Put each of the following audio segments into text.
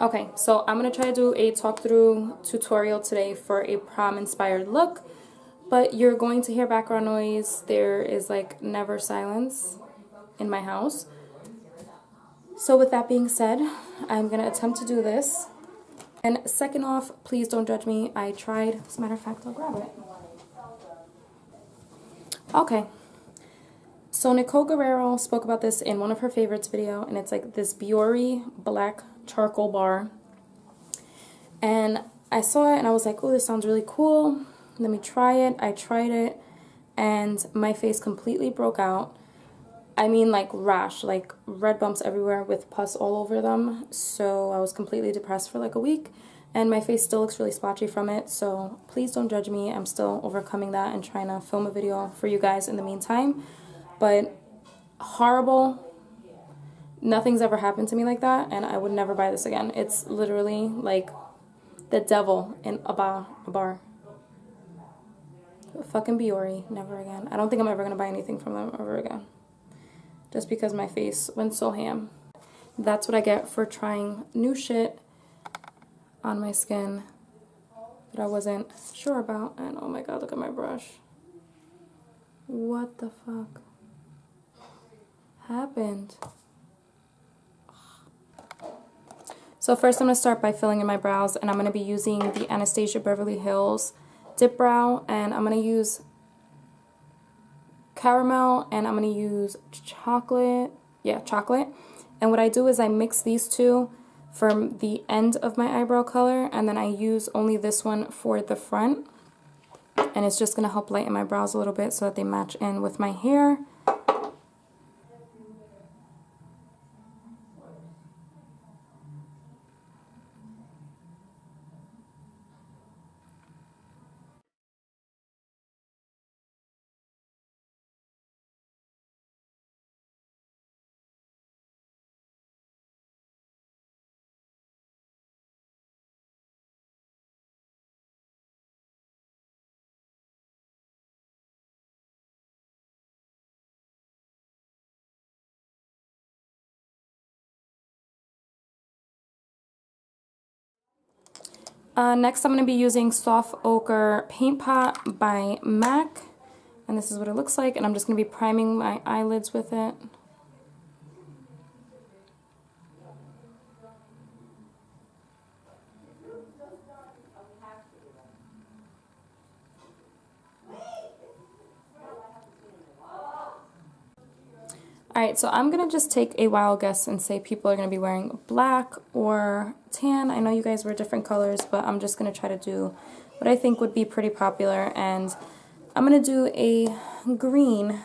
Okay, so I'm going to try to do a talk-through tutorial today for a prom-inspired look, but you're going to hear background noise. There is like never silence in my house. So with that being said, I'm going to attempt to do this. And second off, please don't judge me. I tried. As a matter of fact, I'll grab it. Okay. So Nicole Guerrero spoke about this in one of her favorites video, and it's like this Biore black charcoal bar. And I saw it and I was like, oh, this sounds really cool. Let me try it. I tried it and my face completely broke out. I mean, like rash, like red bumps everywhere with pus all over them. So I was completely depressed for like a week, and my face still looks really splotchy from it. So please don't judge me. I'm still overcoming that and trying to film a video for you guys in the meantime. But horrible. Nothing's ever happened to me like that, and I would never buy this again. It's literally like the devil in a bar. Fucking Biore, never again. I don't think I'm ever gonna buy anything from them ever again, just because my face went so ham. That's what I get for trying new shit on my skin that I wasn't sure about. And oh my god, look at my brush. What the fuck happened? So first I'm going to start by filling in my brows, and I'm going to be using the Anastasia Beverly Hills Dip Brow, and I'm going to use caramel, and I'm going to use chocolate. Yeah, chocolate. And what I do is I mix these two for the end of my eyebrow color, and then I use only this one for the front. And it's just going to help lighten my brows a little bit so that they match in with my hair. Next, I'm going to be using Soft Ochre Paint Pot by MAC, and this is what it looks like, and I'm just going to be priming my eyelids with it. Alright, so I'm going to just take a wild guess and say people are going to be wearing black or tan. I know you guys wear different colors, but I'm just going to try to do what I think would be pretty popular. And I'm going to do a green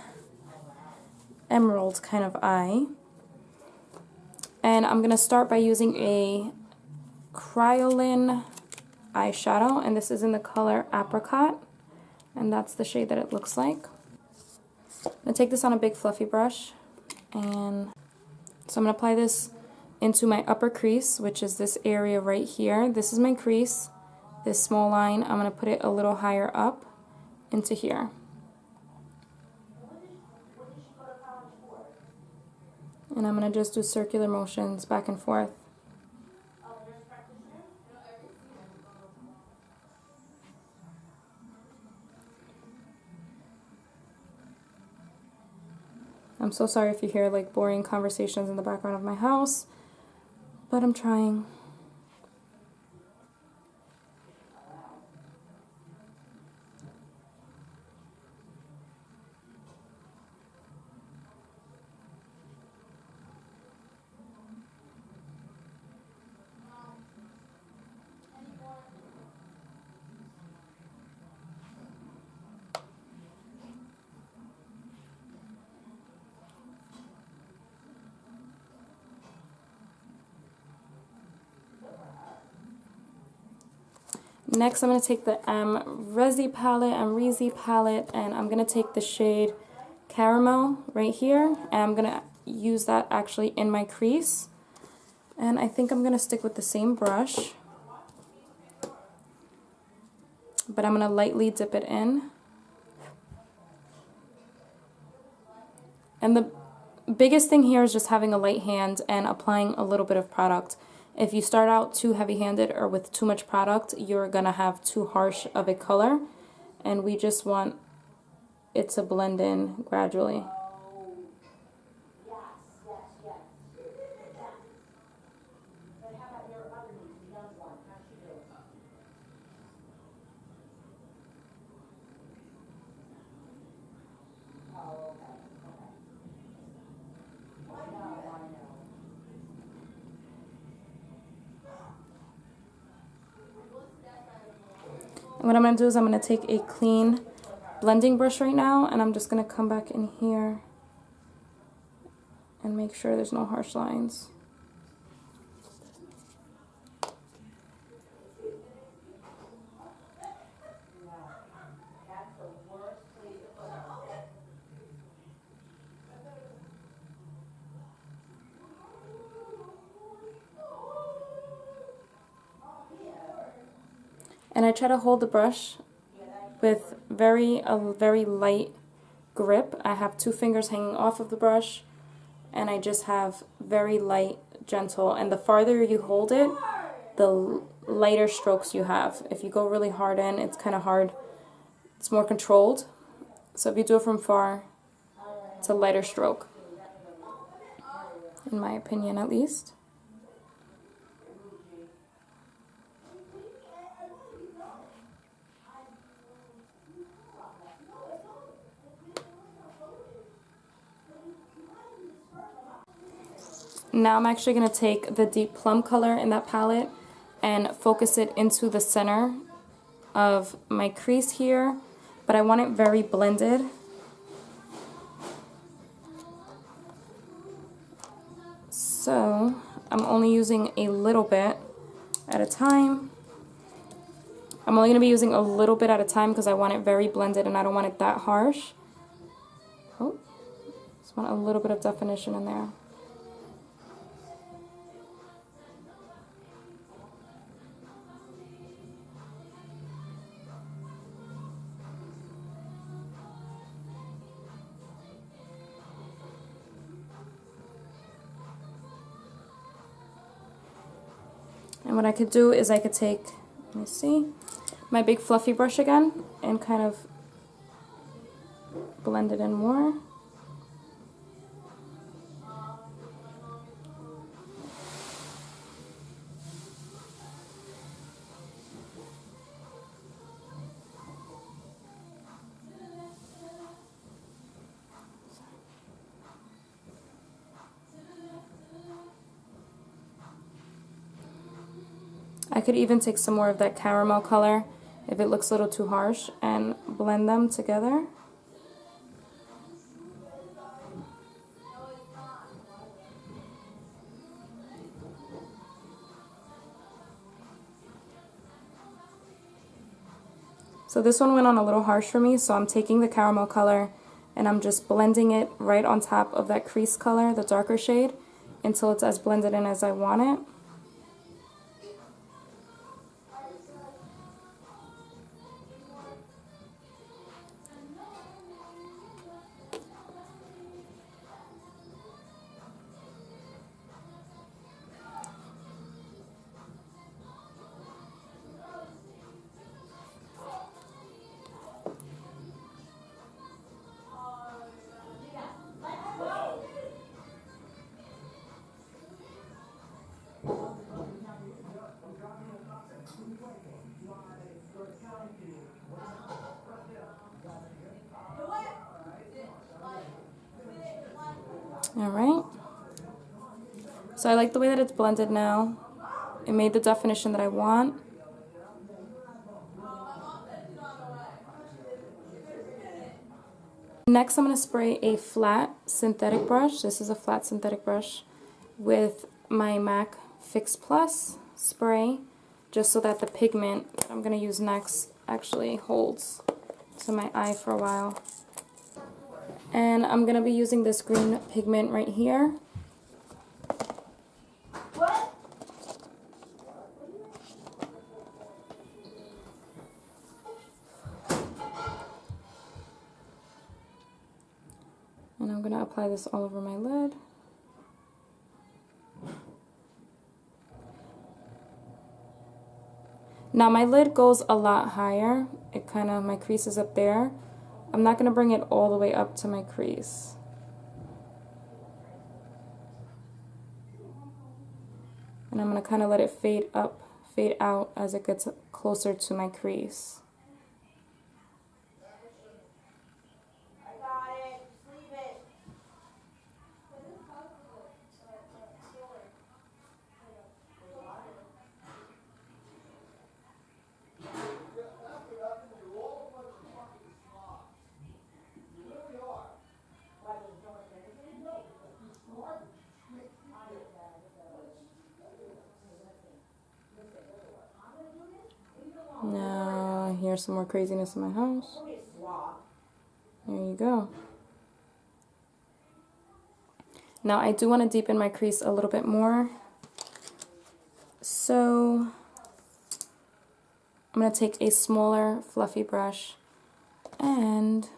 emerald kind of eye. And I'm going to start by using a Kryolan eyeshadow, and this is in the color Apricot, and that's the shade that it looks like. I'm going to take this on a big fluffy brush. And so I'm going to apply this into my upper crease, which is this area right here. This is my crease, this small line. I'm going to put it a little higher up into here. And I'm going to just do circular motions back and forth. I'm so sorry if you hear like boring conversations in the background of my house, but I'm trying. Next, I'm going to take the Resi palette, and I'm going to take the shade Caramel right here, and I'm going to use that actually in my crease. And I think I'm going to stick with the same brush, but I'm going to lightly dip it in. And the biggest thing here is just having a light hand and applying a little bit of product. If you start out too heavy-handed or with too much product, you're gonna have too harsh of a color, and we just want it to blend in gradually. And what I'm going to do is I'm going to take a clean blending brush right now, and I'm just going to come back in here and make sure there's no harsh lines. And I try to hold the brush with a very light grip. I have 2 fingers hanging off of the brush, and I just have very light, gentle, and the farther you hold it, the lighter strokes you have. If you go really hard in, it's kind of hard. It's more controlled. So if you do it from far, it's a lighter stroke, in my opinion at least. Now I'm actually going to take the deep plum color in that palette and focus it into the center of my crease here, but I want it very blended. So I'm only using a little bit at a time. I'm only going to be using a little bit at a time because I want it very blended and I don't want it that harsh. Oh, just want a little bit of definition in there. And what I could do is I could take, let me see, my big fluffy brush again and kind of blend it in more. I could even take some more of that caramel color if it looks a little too harsh and blend them together. So this one went on a little harsh for me, so I'm taking the caramel color and I'm just blending it right on top of that crease color, the darker shade, until it's as blended in as I want it. Alright, so I like the way that it's blended now. It made the definition that I want. Next I'm going to spray a flat synthetic brush. This is a flat synthetic brush with my MAC Fix Plus spray, just so that the pigment that I'm going to use next actually holds to my eye for a while. And I'm going to be using this green pigment right here. And I'm going to apply this all over my lid. Now my lid goes a lot higher. It kind of, my crease is up there. I'm not going to bring it all the way up to my crease. And I'm going to kind of let it fade up, fade out as it gets closer to my crease. Now, here's some more craziness in my house. There you go. Now, I do want to deepen my crease a little bit more. So, I'm going to take a smaller, fluffy brush and,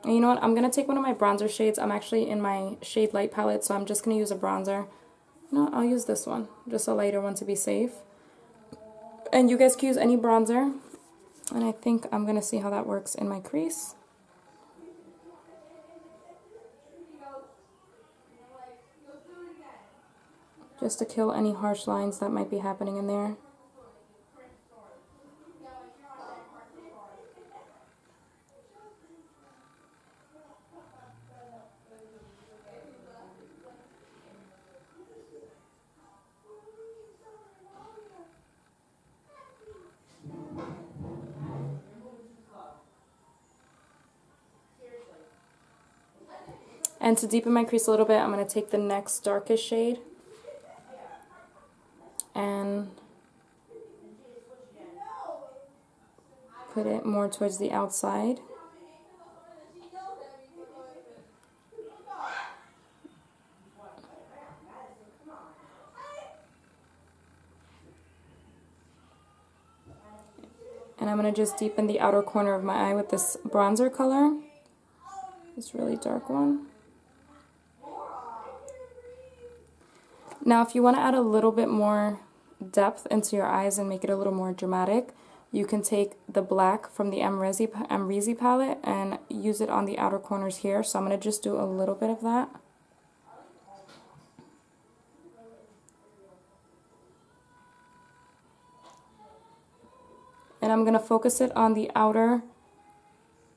And you know what, I'm going to take one of my bronzer shades. I'm actually in my Shade Light palette, so I'm just going to use a bronzer. No, I'll use this one, just a lighter one to be safe. And you guys can use any bronzer. And I think I'm going to see how that works in my crease. Just to kill any harsh lines that might be happening in there. And to deepen my crease a little bit, I'm going to take the next darkest shade and put it more towards the outside. And I'm going to just deepen the outer corner of my eye with this bronzer color, this really dark one. Now, if you want to add a little bit more depth into your eyes and make it a little more dramatic, you can take the black from the Amrezy palette and use it on the outer corners here. So I'm going to just do a little bit of that. And I'm going to focus it on the outer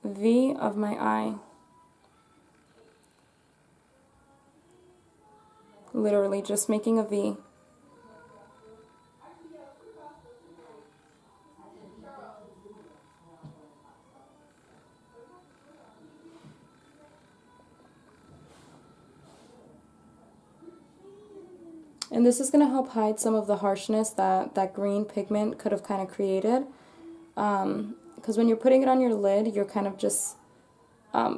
V of my eye. Literally just making a V. And this is going to help hide some of the harshness that green pigment could have kind of created. Because when you're putting it on your lid, you're kind of just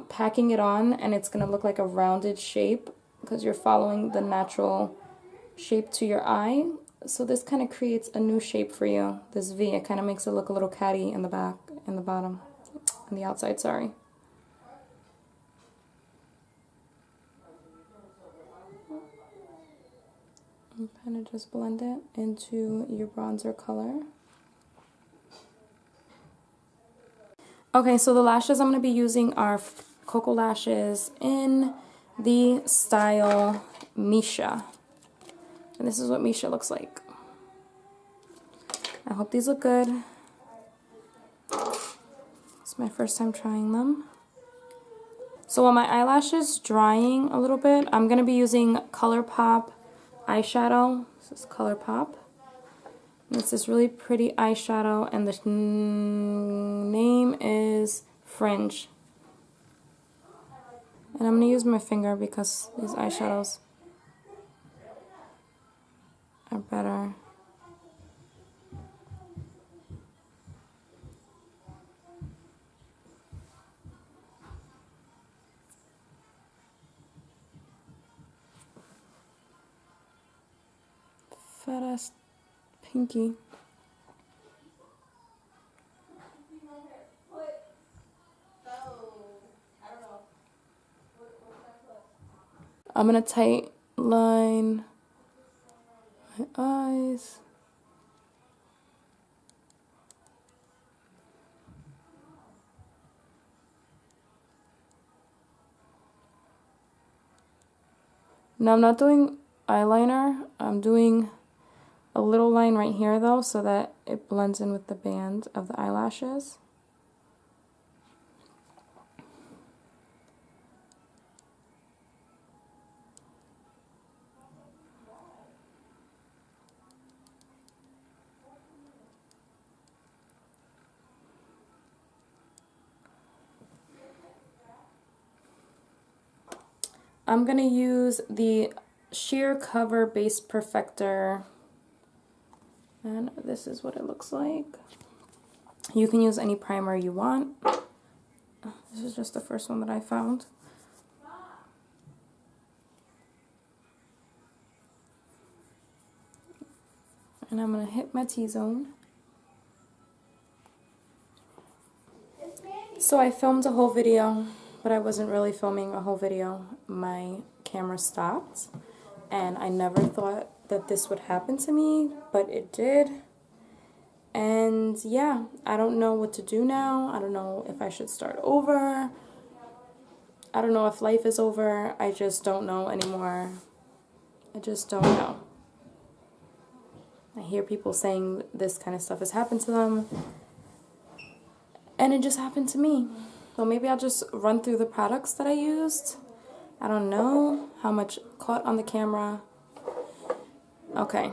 packing it on, and it's going to look like a rounded shape because you're following the natural shape to your eye. So this kind of creates a new shape for you, this V. It kind of makes it look a little catty in the back, in the bottom, on the outside, sorry. And kind of just blend it into your bronzer color. Okay, so the lashes I'm going to be using are Cocoa Lashes in the style Misha. And this is what Misha looks like. I hope these look good. It's my first time trying them. So while my eyelash is drying a little bit, I'm going to be using ColourPop eyeshadow. This is ColourPop. It's this really pretty eyeshadow, and the name is Fringe. And I'm going to use my finger because these eyeshadows are better. Fat ass pinky. I'm going to outline my eyes. Now I'm not doing eyeliner, I'm doing a little line right here though so that it blends in with the band of the eyelashes. I'm going to use the Sheer Cover Base Perfector, and this is what it looks like. You can use any primer you want. This is just the first one that I found. And I'm going to hit my T-zone. So I filmed a whole video, but I wasn't really filming a whole video. My camera stopped, and I never thought that this would happen to me, but it did. And yeah, I don't know what to do now. I don't know if I should start over. I don't know if life is over. I just don't know anymore. I just don't know. I hear people saying this kind of stuff has happened to them, and it just happened to me. So maybe I'll just run through the products that I used. I don't know how much caught on the camera. Okay.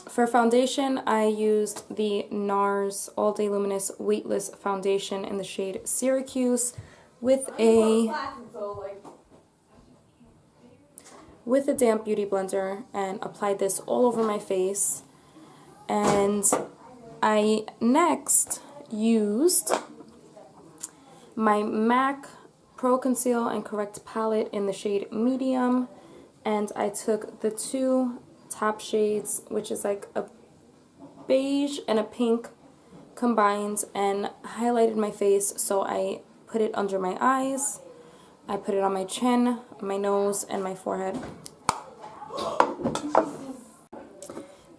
For foundation, I used the NARS All Day Luminous Weightless Foundation in the shade Syracuse with a damp beauty blender, and applied this all over my face. And I next used my MAC Pro Conceal and Correct palette in the shade Medium, and I took the two top shades, which is like a beige and a pink combined, and highlighted my face. So I put it under my eyes, I put it on my chin, my nose, and my forehead.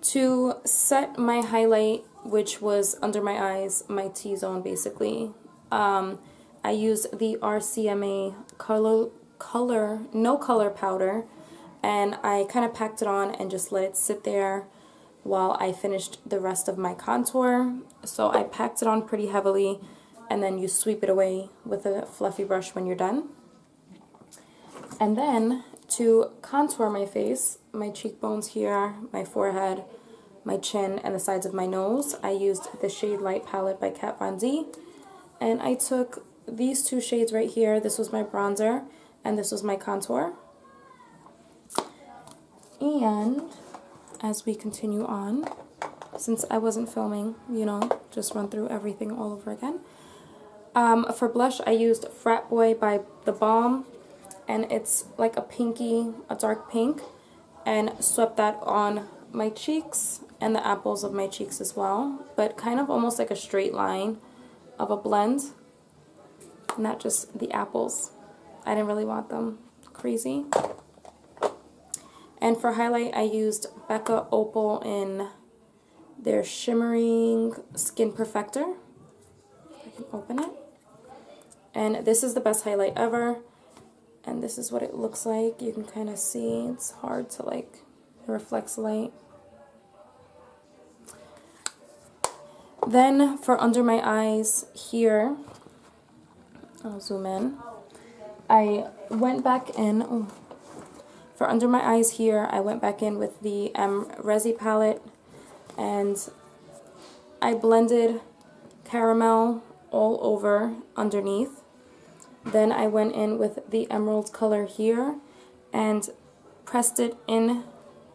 To set my highlight, which was under my eyes, my T-zone basically, I used the RCMA No Color powder, and I kind of packed it on and just let it sit there while I finished the rest of my contour. So I packed it on pretty heavily, and then you sweep it away with a fluffy brush when you're done. And then to contour my face, my cheekbones here, my forehead, my chin, and the sides of my nose, I used the Shade Light palette by Kat Von D, and I took these two shades right here. This was my bronzer, and this was my contour. And as we continue on, since I wasn't filming, you know, just run through everything all over again. For blush, I used Frat Boy by The Balm, and it's like a pinky, a dark pink, and swept that on my cheeks and the apples of my cheeks as well, but kind of almost like a straight line of a blend, not just the apples. I didn't really want them crazy. And for highlight, I used Becca Opal in their Shimmering Skin Perfector. If I can open it. And this is the best highlight ever. And this is what it looks like. You can kind of see, it's hard to like, it reflects light. Then for under my eyes here, I'll zoom in. I went back in, for under my eyes here, I went back in with the Resi palette, and I blended caramel all over underneath. Then I went in with the emerald color here and pressed it in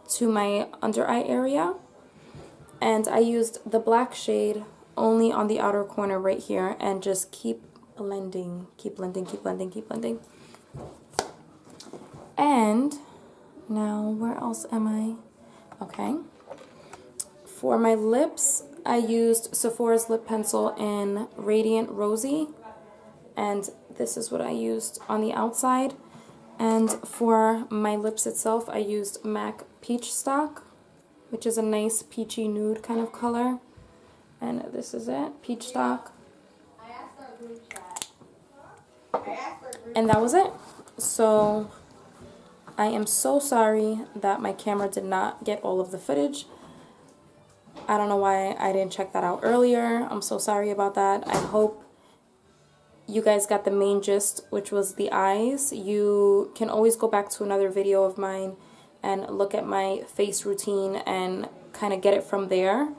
to my under eye area. And I used the black shade only on the outer corner right here, and just keep blending, keep blending, keep blending, keep blending. And now, where else am I? Okay. For my lips, I used Sephora's lip pencil in Radiant Rosy, and this is what I used on the outside. And for my lips itself, I used MAC Peach Stock, which is a nice peachy nude kind of color. And this is it, Peach Stock. And that was it. So I am so sorry that my camera did not get all of the footage. I don't know why I didn't check that out earlier. I'm so sorry about that. I hope you guys got the main gist, which was the eyes. You can always go back to another video of mine and look at my face routine and kind of get it from there.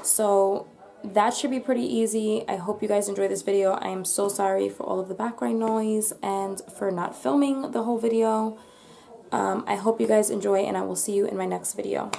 So that should be pretty easy. I hope you guys enjoyed this video. I am so sorry for all of the background noise and for not filming the whole video. I hope you guys enjoy, and I will see you in my next video.